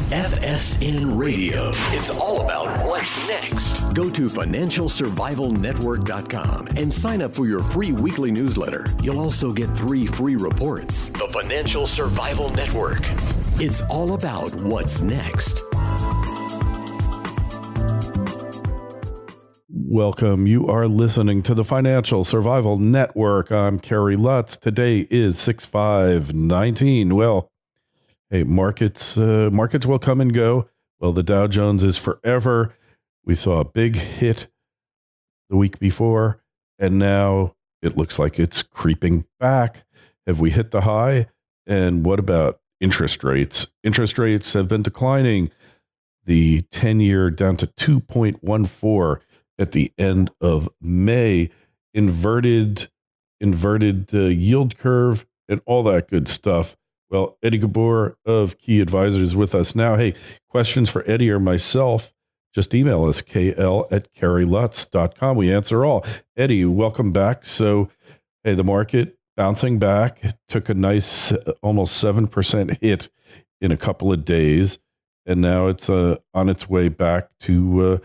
FSN Radio. It's all about what's next. Go to financialsurvivalnetwork.com and sign up for your free weekly newsletter. You'll also get 3 free reports. The Financial Survival Network. It's all about what's next. Welcome. You are listening to the Financial Survival Network. I'm Kerry Lutz. Today is 6/5/19. Well, hey, markets will come and go. Well, the Dow Jones is forever. We saw a big hit the week before, and now it looks like it's creeping back. Have we hit the high? And what about interest rates? Interest rates have been declining. The 10-year down to 2.14 at the end of May. Inverted yield curve and all that good stuff. Well, Eddie Ghabour of Key Advisors is with us now. Hey, questions for Eddie or myself, just email us, kl@kerrylutz.com. We answer all. Eddie, welcome back. So, hey, the market bouncing back. It took a nice almost 7% hit in a couple of days, and now it's on its way back to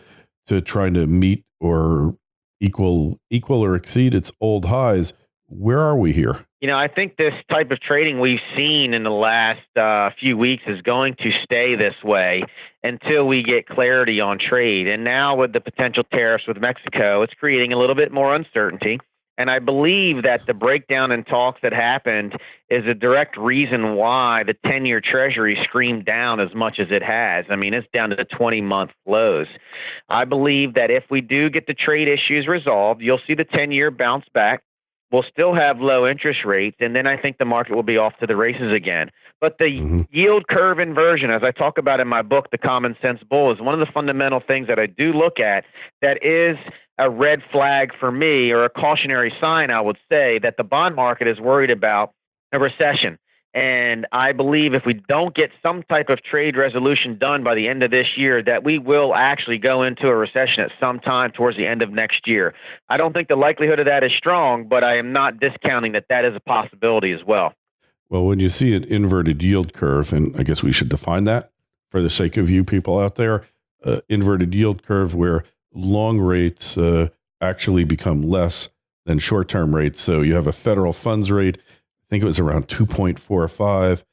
trying to meet or equal or exceed its old highs. Where are we here? You know, I think this type of trading we've seen in the last few weeks is going to stay this way until we get clarity on trade. And now with the potential tariffs with Mexico, it's creating a little bit more uncertainty. And I believe that the breakdown in talks that happened is a direct reason why the 10-year Treasury screamed down as much as it has. I mean, it's down to the 20-month lows. I believe that if we do get the trade issues resolved, you'll see the 10-year bounce back. We'll still have low interest rates, and then I think the market will be off to the races again. But the yield curve inversion, as I talk about in my book, The Common Sense Bull, is one of the fundamental things that I do look at that is a red flag for me, or a cautionary sign, I would say, that the bond market is worried about a recession. And I believe if we don't get some type of trade resolution done by the end of this year, that we will actually go into a recession at some time towards the end of next year. I don't think the likelihood of that is strong, but I am not discounting that that is a possibility as well. Well, when you see an inverted yield curve, and I guess we should define that for the sake of you people out there, inverted yield curve where long rates actually become less than short-term rates. So you have a federal funds rate, I think it was around 2.45,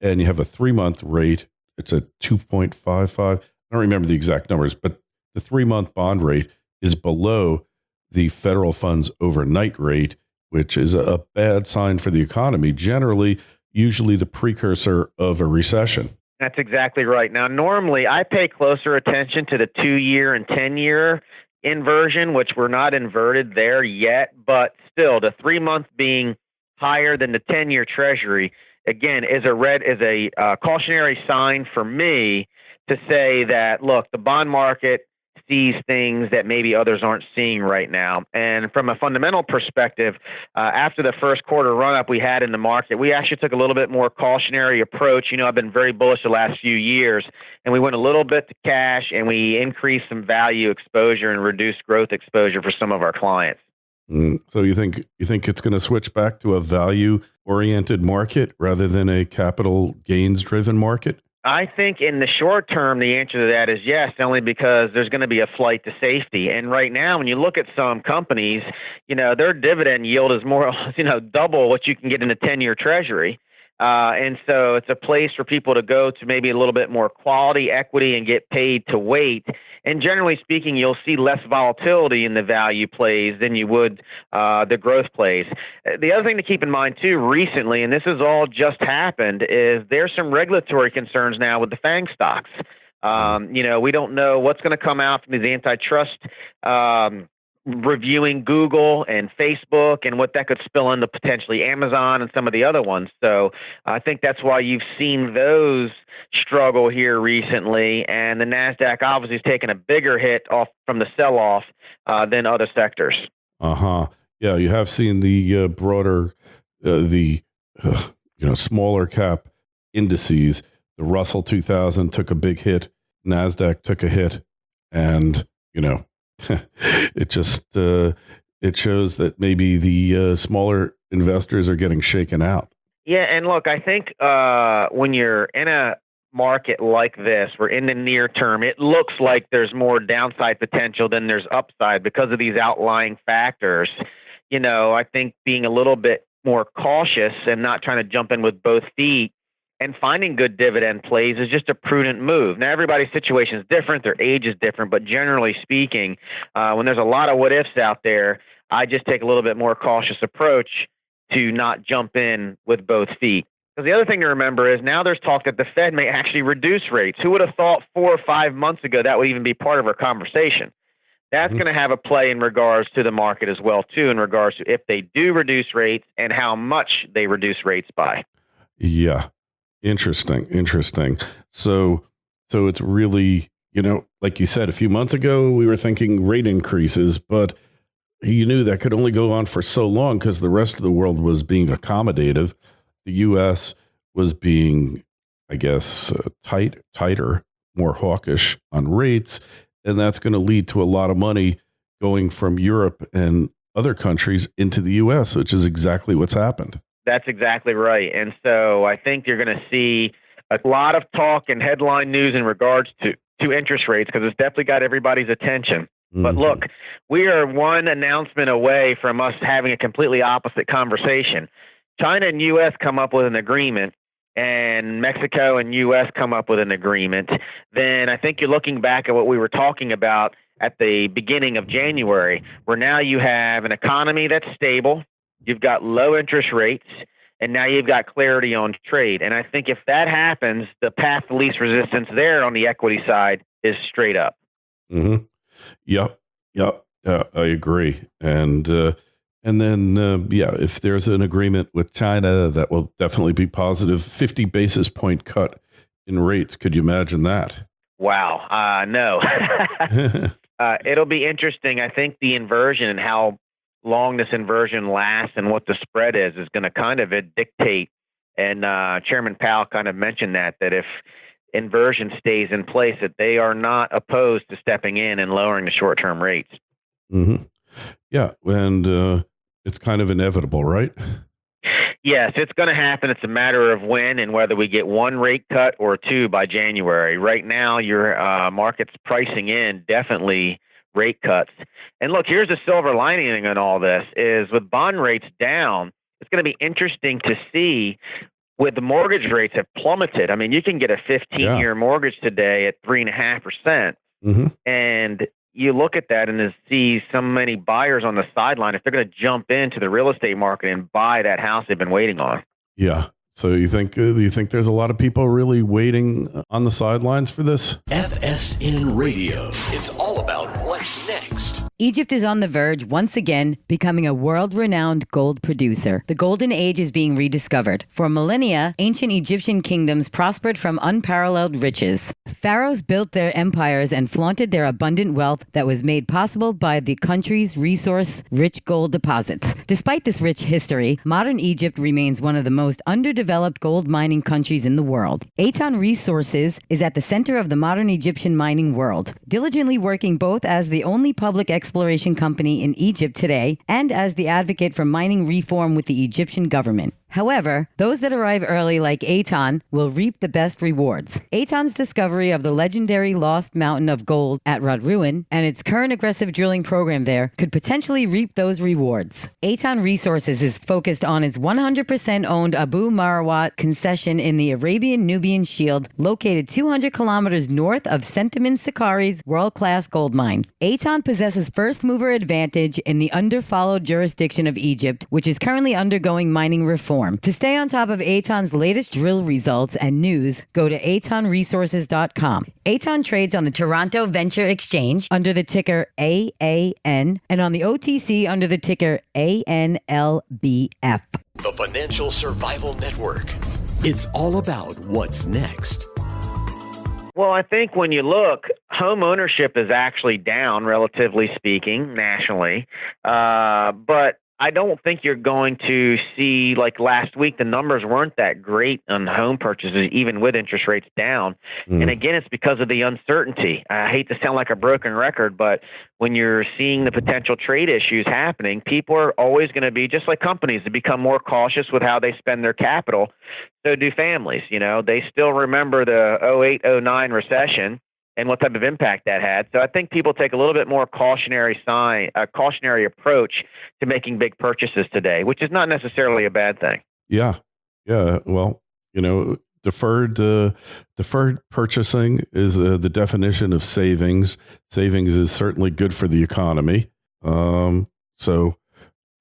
and you have a 3-month rate. It's a 2.55. I don't remember the exact numbers, but the 3-month bond rate is below the federal funds overnight rate, which is a bad sign for the economy. Generally, usually the precursor of a recession. That's exactly right. Now, normally I pay closer attention to the 2-year and 10-year inversion, which we're not inverted there yet, but still the 3-month being higher than the 10-year Treasury, again, is a cautionary sign for me to say that, look, the bond market sees things that maybe others aren't seeing right now. And from a fundamental perspective, after the first quarter run-up we had in the market, we actually took a little bit more cautionary approach. You know, I've been very bullish the last few years, and we went a little bit to cash, and we increased some value exposure and reduced growth exposure for some of our clients. So you think it's going to switch back to a value-oriented market rather than a capital gains-driven market? I think in the short term, the answer to that is yes, only because there's going to be a flight to safety. And right now, when you look at some companies, you know, their dividend yield is more, double what you can get in a 10-year Treasury. And so it's a place for people to go to maybe a little bit more quality equity and get paid to wait. And generally speaking, you'll see less volatility in the value plays than you would the growth plays. The other thing to keep in mind, too, recently, and this has all just happened, is there's some regulatory concerns now with the FANG stocks. We don't know what's going to come out from the antitrust reviewing Google and Facebook and what that could spill into potentially Amazon and some of the other ones. So I think that's why you've seen those struggle here recently. And the NASDAQ obviously has taken a bigger hit off from the sell-off than other sectors. Yeah, you have seen the broader, smaller cap indices. The Russell 2000 took a big hit. NASDAQ took a hit. And, it just it shows that maybe the smaller investors are getting shaken out. Yeah, and look, I think when you're in a market like this, where in the near term, it looks like there's more downside potential than there's upside because of these outlying factors, I think being a little bit more cautious and not trying to jump in with both feet and finding good dividend plays is just a prudent move. Now, everybody's situation is different. Their age is different. But generally speaking, when there's a lot of what ifs out there, I just take a little bit more cautious approach to not jump in with both feet. Because the other thing to remember is now there's talk that the Fed may actually reduce rates. Who would have thought 4 or 5 months ago that would even be part of our conversation? That's going to have a play in regards to the market as well, too, in regards to if they do reduce rates and how much they reduce rates by. Yeah. Interesting. So it's really, like you said, a few months ago, we were thinking rate increases, but you knew that could only go on for so long because the rest of the world was being accommodative. The U.S. was being, I guess, tighter, more hawkish on rates. And that's going to lead to a lot of money going from Europe and other countries into the U.S., which is exactly what's happened. That's exactly right. And so I think you're going to see a lot of talk and headline news in regards to interest rates because it's definitely got everybody's attention. Mm-hmm. But look, we are one announcement away from us having a completely opposite conversation. China and U.S. come up with an agreement and Mexico and U.S. come up with an agreement, then I think you're looking back at what we were talking about at the beginning of January, where now you have an economy that's stable, you've got low interest rates, and now you've got clarity on trade. And I think if that happens, the path of least resistance there on the equity side is straight up. Mm-hmm. Yep. I agree. And then, if there's an agreement with China, that will definitely be positive. 50 basis point cut in rates. Could you imagine that? Wow. No. It'll be interesting. I think the inversion and how long this inversion lasts and what the spread is going to kind of dictate. And Chairman Powell kind of mentioned that if inversion stays in place, that they are not opposed to stepping in and lowering the short-term rates. Mm-hmm. Yeah. And it's kind of inevitable, right? Yes, it's going to happen. It's a matter of when and whether we get one rate cut or two by January. Right now, your market's pricing in definitely rate cuts. And look, here's the silver lining in all this is with bond rates down, it's going to be interesting to see with the mortgage rates have plummeted. I mean, you can get a 15-year mortgage today at 3.5%. Mm-hmm. And you look at that and see so many buyers on the sideline, if they're going to jump into the real estate market and buy that house they've been waiting on. Yeah. So you think there's a lot of people really waiting on the sidelines for this? FSN Radio. It's all about what's next. Egypt is on the verge, once again, becoming a world-renowned gold producer. The golden age is being rediscovered. For millennia, ancient Egyptian kingdoms prospered from unparalleled riches. Pharaohs built their empires and flaunted their abundant wealth that was made possible by the country's resource-rich gold deposits. Despite this rich history, modern Egypt remains one of the most underdeveloped gold mining countries in the world. Aton Resources is at the center of the modern Egyptian mining world, diligently working both as the only public exploration company in Egypt today and as the advocate for mining reform with the Egyptian government. However, those that arrive early like Aton will reap the best rewards. Aton's discovery of the legendary Lost Mountain of Gold at Rodruin and its current aggressive drilling program there could potentially reap those rewards. Aton Resources is focused on its 100% owned Abu Marawat concession in the Arabian-Nubian Shield, located 200 kilometers north of Centamin Sakari's world-class gold mine. Aton possesses first-mover advantage in the under-followed jurisdiction of Egypt, which is currently undergoing mining reform. To stay on top of Aton's latest drill results and news, go to atonresources.com. Aton trades on the Toronto Venture Exchange under the ticker AAN and on the OTC under the ticker ANLBF. The Financial Survival Network. It's all about what's next. Well, I think when you look, home ownership is actually down, relatively speaking, nationally. But I don't think you're going to see, like last week, the numbers weren't that great on home purchases, even with interest rates down. And again, it's because of the uncertainty. I hate to sound like a broken record, but when you're seeing the potential trade issues happening, people are always going to be, just like companies, to become more cautious with how they spend their capital. So do families. They still remember the 08, 09 recession and what type of impact that had. So I think people take a little bit more cautionary approach to making big purchases today, which is not necessarily a bad thing. Yeah. Well, deferred purchasing is the definition of savings. Savings is certainly good for the economy. So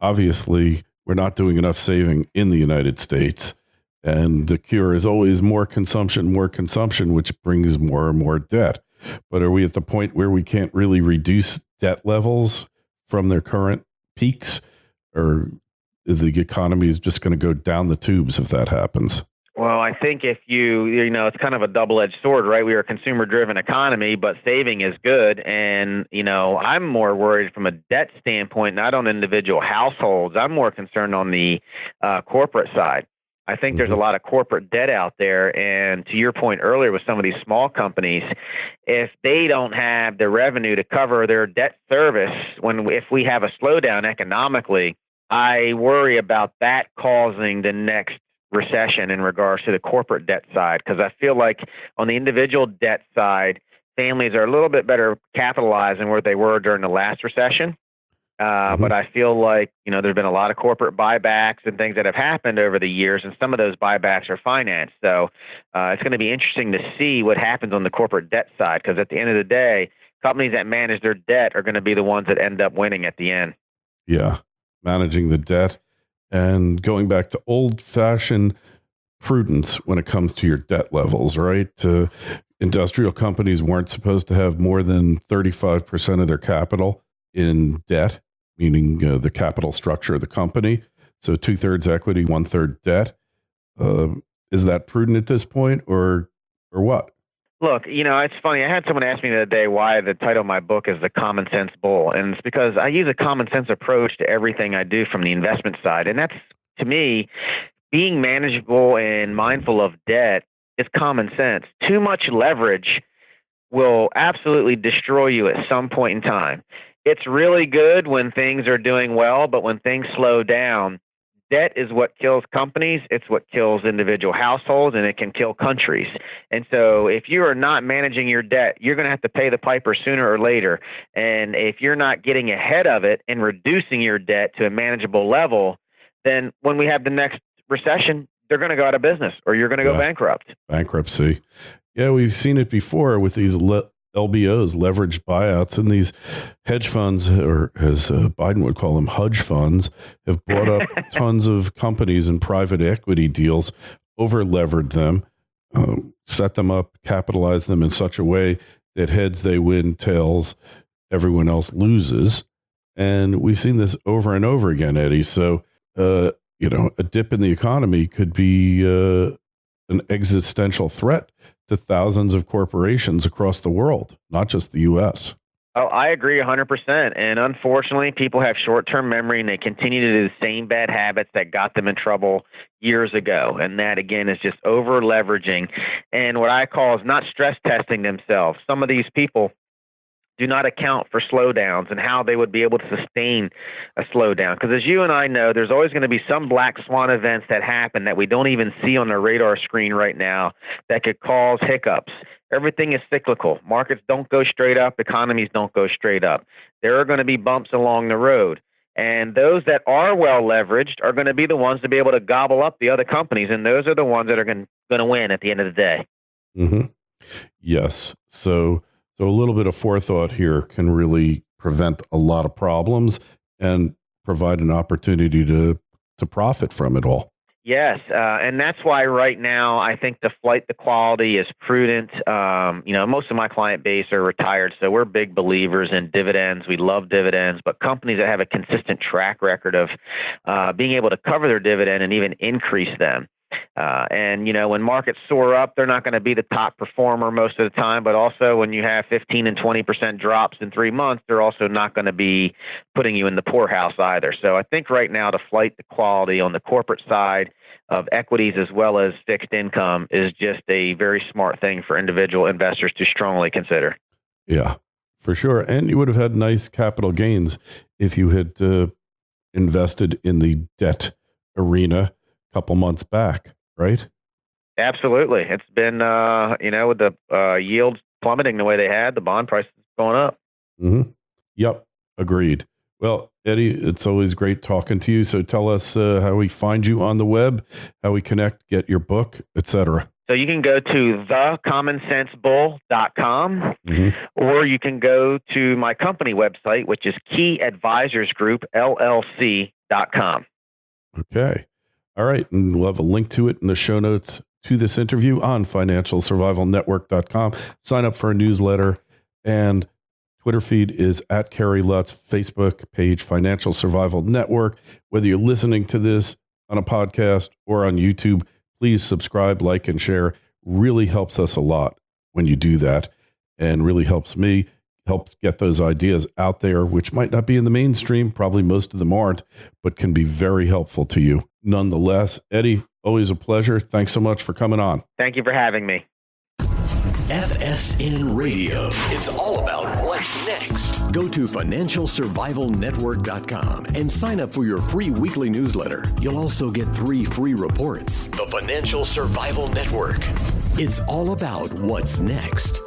obviously we're not doing enough saving in the United States. And the cure is always more consumption, which brings more and more debt. But are we at the point where we can't really reduce debt levels from their current peaks? Or the economy is just going to go down the tubes if that happens? Well, I think if it's kind of a double-edged sword, right? We are a consumer-driven economy, but saving is good. And, I'm more worried from a debt standpoint, not on individual households. I'm more concerned on the corporate side. I think there's a lot of corporate debt out there. And to your point earlier with some of these small companies, if they don't have the revenue to cover their debt service, if we have a slowdown economically, I worry about that causing the next recession in regards to the corporate debt side. Because I feel like on the individual debt side, families are a little bit better capitalized than where they were during the last recession. But I feel like, there's been a lot of corporate buybacks and things that have happened over the years, and some of those buybacks are financed. So it's going to be interesting to see what happens on the corporate debt side, because at the end of the day, companies that manage their debt are going to be the ones that end up winning at the end. Yeah, managing the debt and going back to old-fashioned prudence when it comes to your debt levels, right? Industrial companies weren't supposed to have more than 35% of their capital in debt, meaning the capital structure of the company. So 2/3 equity, 1/3 debt. Is that prudent at this point or what? Look, it's funny. I had someone ask me the other day why the title of my book is The Common Sense Bull. And it's because I use a common sense approach to everything I do from the investment side. And that's, to me, being manageable and mindful of debt is common sense. Too much leverage will absolutely destroy you at some point in time. It's really good when things are doing well, but when things slow down, debt is what kills companies. It's what kills individual households, and it can kill countries. And so if you are not managing your debt, you're going to have to pay the piper sooner or later. And if you're not getting ahead of it and reducing your debt to a manageable level, then when we have the next recession, they're going to go out of business or you're going to go bankrupt. Bankruptcy. Yeah, we've seen it before with these LBOs, leveraged buyouts, and these hedge funds, or as Biden would call them, hudge funds, have bought up tons of companies in private equity deals, over-levered them, set them up, capitalize them in such a way that heads they win, tails everyone else loses. And we've seen this over and over again, Eddie. So, a dip in the economy could be an existential threat to thousands of corporations across the world, not just the U.S. Oh, I agree 100%. And unfortunately, people have short-term memory and they continue to do the same bad habits that got them in trouble years ago. And that, again, is just over-leveraging. And what I call is not stress testing themselves. Some of these people do not account for slowdowns and how they would be able to sustain a slowdown. Because as you and I know, there's always going to be some black swan events that happen that we don't even see on the radar screen right now that could cause hiccups. Everything is cyclical. Markets don't go straight up. Economies don't go straight up. There are going to be bumps along the road. And those that are well leveraged are going to be the ones to be able to gobble up the other companies. And those are the ones that are going to win at the end of the day. Mm-hmm. Yes. So a little bit of forethought here can really prevent a lot of problems and provide an opportunity to profit from it all. Yes, and that's why right now I think the flight to quality is prudent. Most of my client base are retired, so we're big believers in dividends. We love dividends, but companies that have a consistent track record of being able to cover their dividend and even increase them. And, when markets soar up, they're not going to be the top performer most of the time. But also when you have 15 and 20% drops in 3 months, they're also not going to be putting you in the poorhouse either. So I think right now to flight to quality on the corporate side of equities as well as fixed income is just a very smart thing for individual investors to strongly consider. Yeah, for sure. And you would have had nice capital gains if you had invested in the debt arena a couple months back, right? Absolutely. It's been, with the yields plummeting the way they had, the bond prices going up. Mm-hmm. Yep. Agreed. Well, Eddie, it's always great talking to you. So tell us how we find you on the web, how we connect, get your book, etc. So you can go to thecommonsensebowl.com, or you can go to my company website, which is keyadvisorsgroupllc.com. Okay. All right. And we'll have a link to it in the show notes to this interview on financialsurvivalnetwork.com. Sign up for a newsletter, and Twitter feed is at Kerry Lutz, Facebook page, Financial Survival Network. Whether you're listening to this on a podcast or on YouTube, please subscribe, like, and share. Really helps us a lot when you do that, and really helps me, helps get those ideas out there, which might not be in the mainstream. Probably most of them aren't, but can be very helpful to you. Nonetheless, Eddie, always a pleasure. Thanks so much for coming on. Thank you for having me. FSN Radio. It's all about what's next. Go to financialsurvivalnetwork.com and sign up for your free weekly newsletter. You'll also get 3 free reports. The Financial Survival Network. It's all about what's next.